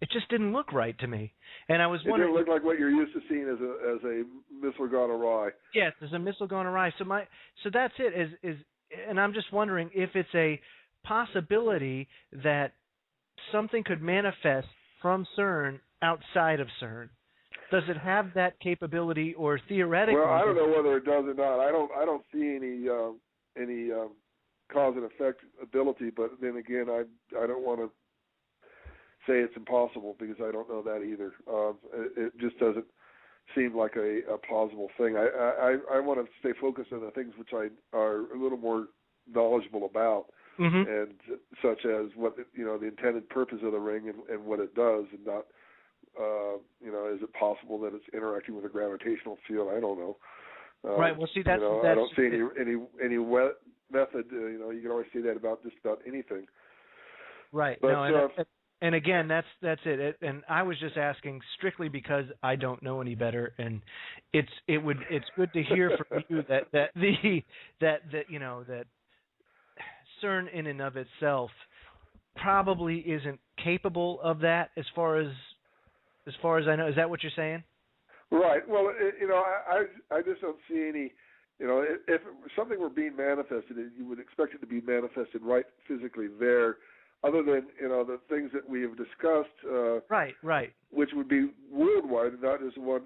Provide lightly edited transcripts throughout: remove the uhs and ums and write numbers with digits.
it just didn't look right to me. And I was wondering. It didn't look like what you're used to seeing as a missile gone awry. Yes, there's a missile gone awry. So that's it. And I'm just wondering if it's a possibility that something could manifest from CERN outside of CERN. Does it have that capability, or theoretically? Well, I don't know whether it does or not. I don't see any cause and effect ability. But then again, I don't want to say it's impossible because I don't know that either. It just doesn't seem like a plausible thing. I want to stay focused on the things which I are a little more knowledgeable about, and such as what the intended purpose of the ring and what it does, and not is it possible that it's interacting with a gravitational field? I don't know. Right. Well, see, that's I don't see any method. You can always say that about just about anything. Right. But, no, and again, that's it. And I was just asking strictly because I don't know any better, and it's good to hear from you that CERN in and of itself probably isn't capable of that, as far as I know. Is that what you're saying? Right. Well, I just don't see any. If something were being manifested, you would expect it to be manifested right physically there. Other than the things that we have discussed, right, which would be worldwide, and not just one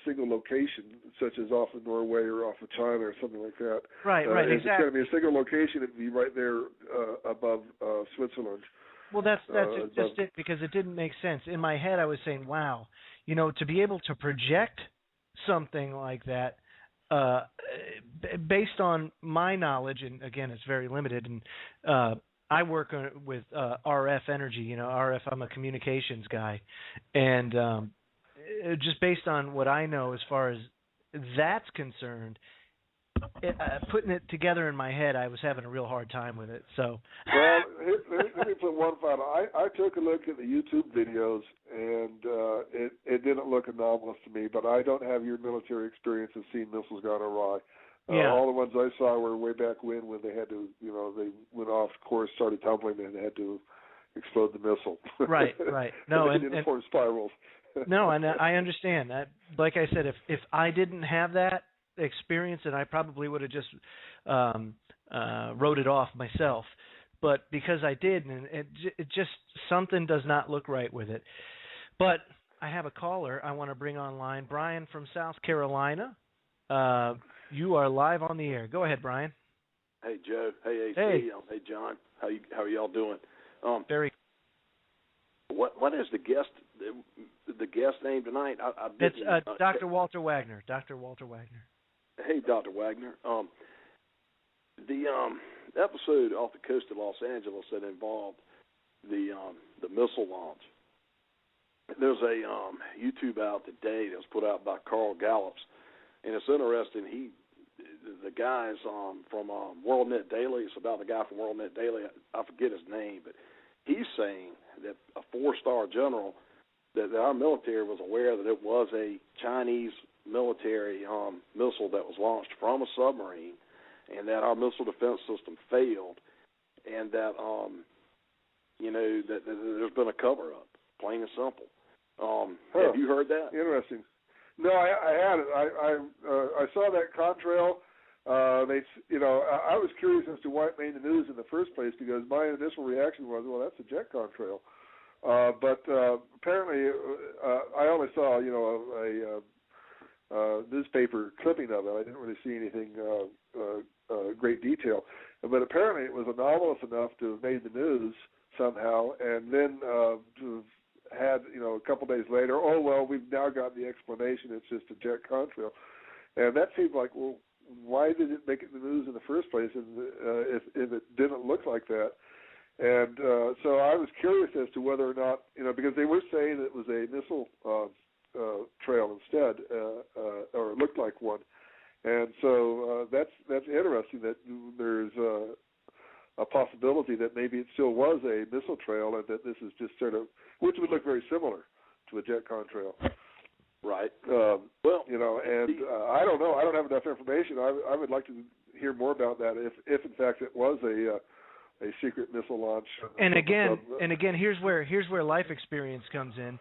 single location, such as off of Norway or off of China or something like that. Right, if exactly. It's going to be a single location, it'd be right there above Switzerland. Well, that's just it, because it didn't make sense in my head. I was saying, wow, to be able to project something like that, based on my knowledge, and again, it's very limited, and I work with RF energy, RF, I'm a communications guy. And just based on what I know as far as that's concerned, putting it together in my head, I was having a real hard time with it. So, well, let me put one final. I took a look at the YouTube videos, and it didn't look anomalous to me, but I don't have your military experience of seeing missiles gone awry. Yeah. All the ones I saw were way back when they had to, they went off course, started tumbling, and they had to explode the missile. Right. No, and didn't form spirals. No, and I understand that. Like I said, if I didn't have that experience, then I probably would have just wrote it off myself. But because I did, and it just something does not look right with it. But I have a caller I want to bring online, Brian from South Carolina. You are live on the air. Go ahead, Brian. Hey, Joe. Hey, AC. Hey, John. How are y'all doing? Very. What is the guest name tonight? It's Dr. Walter Wagner. Dr. Walter Wagner. Hey, Dr. Wagner. The episode off the coast of Los Angeles that involved the missile launch. There's a YouTube out today that was put out by Carl Gallups. And it's interesting. The guys from WorldNet Daily. It's about the guy from WorldNet Daily. I forget his name, but he's saying that a 4-star general, that our military was aware that it was a Chinese military missile that was launched from a submarine, and that our missile defense system failed, and that that there's been a cover-up, plain and simple. Have you heard that? Interesting. No, I hadn't. I saw that contrail. I was curious as to why it made the news in the first place, because my initial reaction was, well, that's a jet contrail. But apparently, I only saw a newspaper clipping of it. I didn't really see anything great detail. But apparently, it was anomalous enough to have made the news somehow, and then to have had, a couple days later, oh, well, we've now got the explanation, it's just a jet contrail. And that seemed like, well, why did it make it in the news in the first place if it didn't look like that? And so I was curious as to whether or not, because they were saying it was a missile trail instead, or it looked like one. And so that's interesting that there's a possibility that maybe it still was a missile trail, and that this is just sort of, which would look very similar to a jet contrail. Right. I don't know. I don't have enough information. I would like to hear more about that. If in fact it was a secret missile launch. And again, here's where life experience comes in,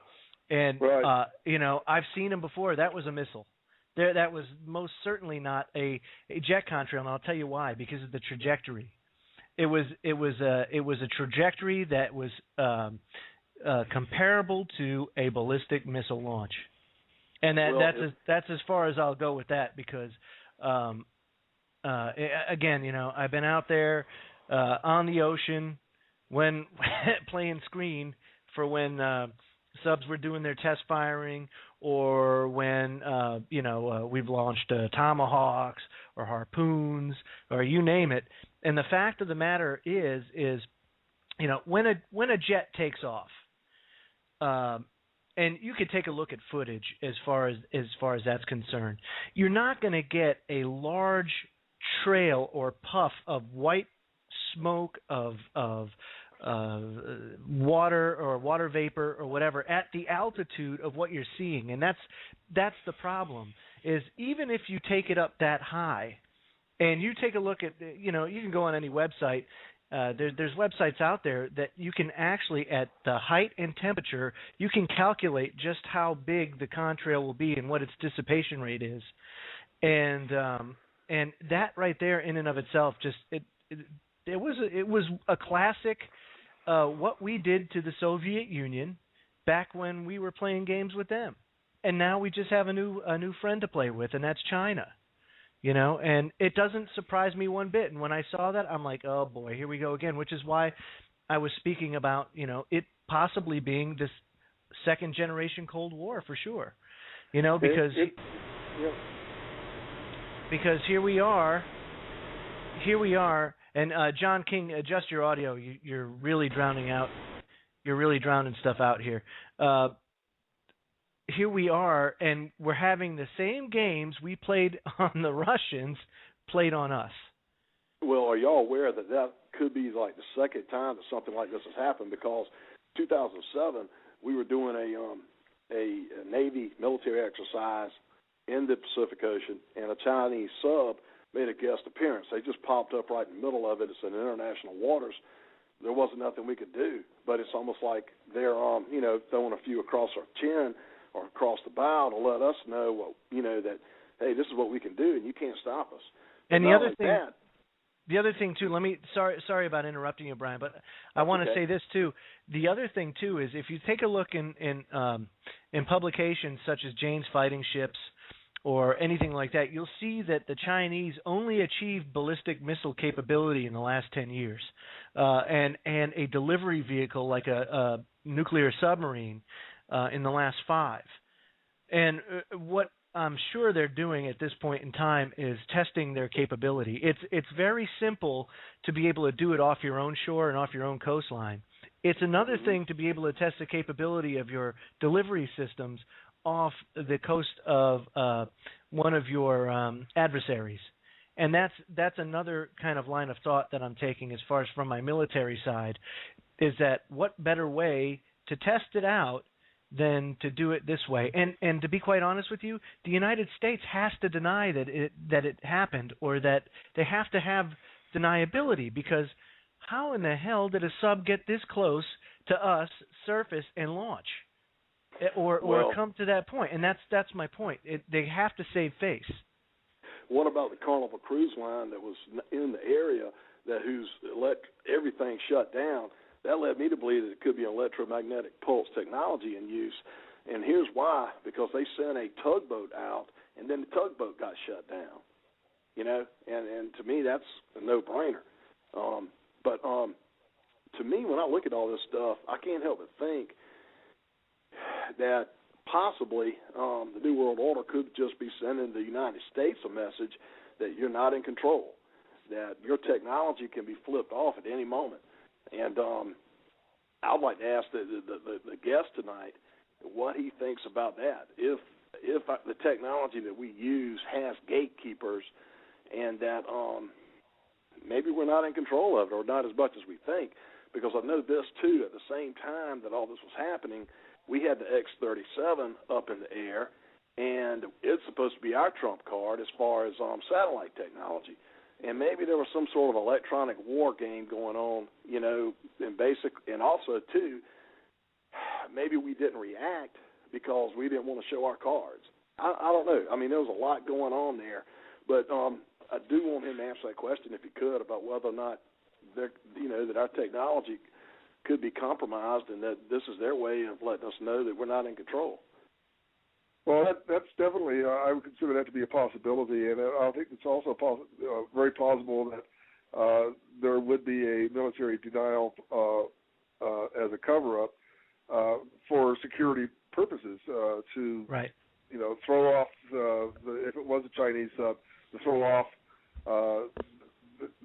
and right. I've seen them before. That was a missile. That was most certainly not a jet contrail, and I'll tell you why. Because of the trajectory. It was a trajectory that was comparable to a ballistic missile launch, and that's as far as I'll go with that. Because again, I've been out there on the ocean when playing screen for when subs were doing their test firing, or when we've launched tomahawks or harpoons or you name it. And the fact of the matter is when a jet takes off, and you could take a look at footage as far as that's concerned, you're not going to get a large trail or puff of white smoke of water or water vapor or whatever at the altitude of what you're seeing. And that's the problem, is even if you take it up that high and you take a look at, you can go on any website. There's websites out there that you can actually, at the height and temperature, you can calculate just how big the contrail will be and what its dissipation rate is. And that right there in and of itself, it was a classic what we did to the Soviet Union back when we were playing games with them. And now we just have a new friend to play with, and that's China. And it doesn't surprise me one bit. And when I saw that, I'm like, oh boy, here we go again, which is why I was speaking about, it possibly being this second generation Cold War for sure. Because here we are, and John King, adjust your audio. You're really drowning out. You're really drowning stuff out here. Here we are, and we're having the same games we played on the Russians played on us. Well, are y'all aware that could be like the second time that something like this has happened? Because 2007, we were doing a Navy military exercise in the Pacific Ocean, and a Chinese sub made a guest appearance. They just popped up right in the middle of it. It's in international waters. There wasn't nothing we could do, but it's almost like they're throwing a few across our chin or across the bow to let us know that, hey, this is what we can do, and you can't stop us. And the other thing too, sorry about interrupting you, Brian, but I want to say this too. The other thing too is, if you take a look in publications such as Jane's Fighting Ships or anything like that, you'll see that the Chinese only achieved ballistic missile capability in the last 10 years, and a delivery vehicle like a nuclear submarine in the last 5. And what I'm sure they're doing at this point in time is testing their capability. It's very simple to be able to do it off your own shore and off your own coastline. It's another thing to be able to test the capability of your delivery systems off the coast of one of your adversaries. And that's another kind of line of thought that I'm taking as far as from my military side, is that what better way to test it out than to do it this way. And to be quite honest with you, the United States has to deny that it happened, or that they have to have deniability, because how in the hell did a sub get this close to us, surface, and launch? Or come to that point? And that's my point. They have to save face. What about the Carnival Cruise Line that was in the area who's let everything shut down? That led me to believe that it could be an electromagnetic pulse technology in use. And here's why: because they sent a tugboat out, and then the tugboat got shut down. And to me, that's a no-brainer. But to me, when I look at all this stuff, I can't help but think that possibly the New World Order could just be sending the United States a message that you're not in control, that your technology can be flipped off at any moment. And I'd like to ask the guest tonight what he thinks about that. If the technology that we use has gatekeepers, and that maybe we're not in control of it, or not as much as we think. Because I know this, too, at the same time that all this was happening, we had the X-37 up in the air, and it's supposed to be our trump card as far as satellite technology. and maybe there was some sort of electronic war game going on, and also too, maybe we didn't react because we didn't want to show our cards. I don't know. I mean, there was a lot going on there, but I do want him to answer that question if he could about whether or not that our technology could be compromised and that this is their way of letting us know that we're not in control. Well, that's definitely, I would consider that to be a possibility, and I think it's also very plausible that there would be a military denial as a cover-up for security purposes to, right. Throw off, if it was a Chinese sub, to throw off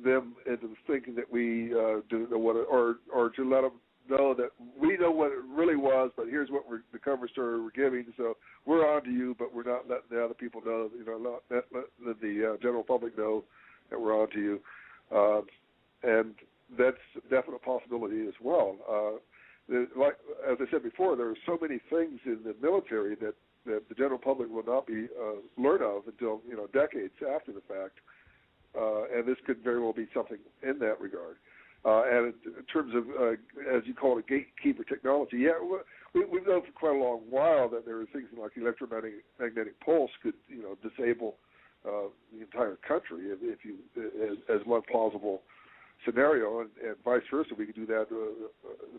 them into thinking that we didn't know what, or to let them know that we know what it really was, but here's what the cover story we're giving. So we're on to you, but we're not letting the other people know. Not letting the general public know that we're on to you, and that's a definite possibility as well. Like as I said before, there are so many things in the military that the general public will not be learn of until decades after the fact, and this could very well be something in that regard. And in terms of, as you call it, gatekeeper technology, yeah, we've known for quite a long while that there are things like electromagnetic pulse could, disable the entire country if you, as one plausible scenario, and vice versa. We could do that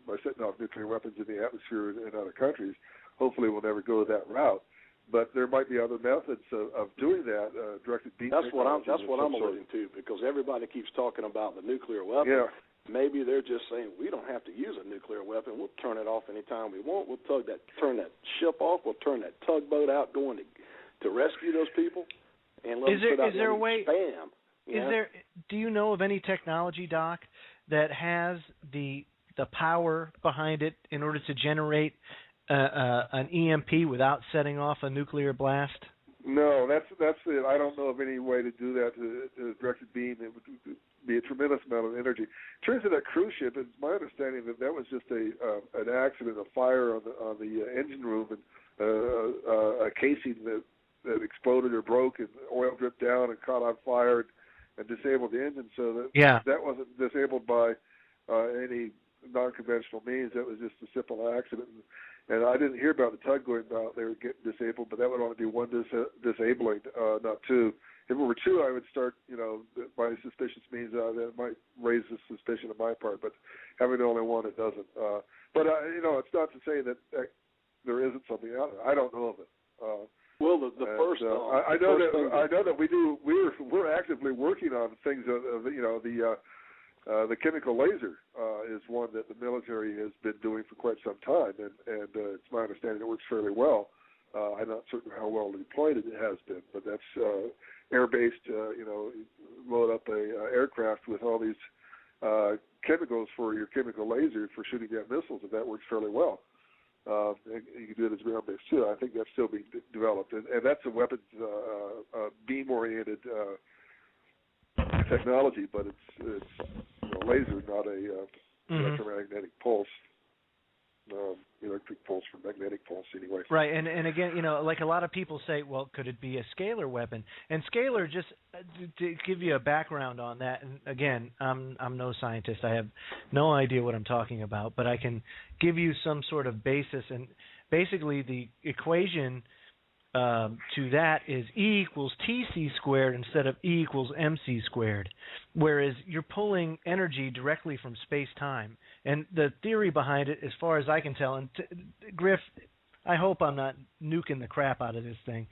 by setting off nuclear weapons in the atmosphere in other countries. Hopefully, we'll never go that route. But there might be other methods of doing that, directed beam. That's what I'm alluding to, because everybody keeps talking about the nuclear weapon. Yeah. Maybe they're just saying we don't have to use a nuclear weapon. We'll turn it off anytime we want. We'll turn that ship off. We'll turn that tugboat out going to rescue those people. And let them put out there a way? Spam. Do you know of any technology, Doc, that has the power behind it in order to generate an EMP without setting off a nuclear blast? No, that's it. I don't know of any way to do that to directed beam. It would be a tremendous amount of energy. In terms of that cruise ship, it's my understanding that was just an accident, a fire on the engine room, and a casing that exploded or broke, and oil dripped down and caught on fire and disabled the engine. So that wasn't disabled by any non-conventional means. That was just a simple accident. And I didn't hear about the tug going out there getting disabled, but that would only be one disabling, not two. If it were two, I would start, by suspicious means that might raise the suspicion on my part. But having only one, it doesn't. But it's not to say that there isn't something out there. I don't know of it. Well, the first. I know that we're actively working on things. The chemical laser is one that the military has been doing for quite some time, and it's my understanding it works fairly well. I'm not certain how well deployed it has been, but that's air-based. Load up a aircraft with all these chemicals for your chemical laser for shooting down missiles, and that works fairly well. And you can do it as ground-based too. I think that's still being developed, and that's a weapons beam-oriented technology, but it's laser, not a electromagnetic pulse. Electric pulse from magnetic pulse, anyway. Right, and again, like a lot of people say, well, could it be a scalar weapon? And scalar, just to give you a background on that, and again, I'm no scientist. I have no idea what I'm talking about, but I can give you some sort of basis. And basically, the equation to that is E equals TC squared instead of E equals MC squared, whereas you're pulling energy directly from space-time. And the theory behind it, as far as I can tell, and Griff, I hope I'm not nuking the crap out of this thing,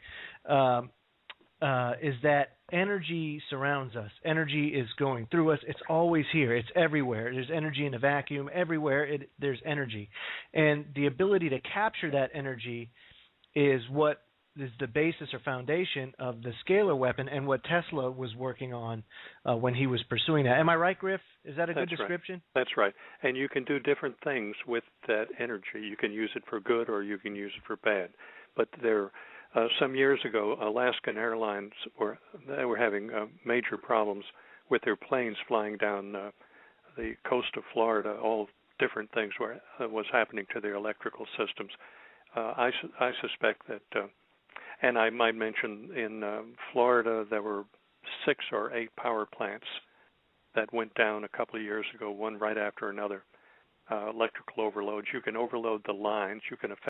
is that energy surrounds us. Energy is going through us. It's always here. It's everywhere. There's energy in a vacuum. Everywhere there's energy. And the ability to capture that energy is what is the basis or foundation of the scalar weapon and what Tesla was working on when he was pursuing that. Am I right, Griff? Is that a good description? Right. That's right. And you can do different things with that energy. You can use it for good or you can use it for bad. But some years ago, Alaskan Airlines were having major problems with their planes flying down the coast of Florida. All different things was happening to their electrical systems. I suspect that. And I might mention in Florida there were 6 or 8 power plants that went down a couple of years ago, one right after another. Electrical overloads. You can overload the lines. You can affect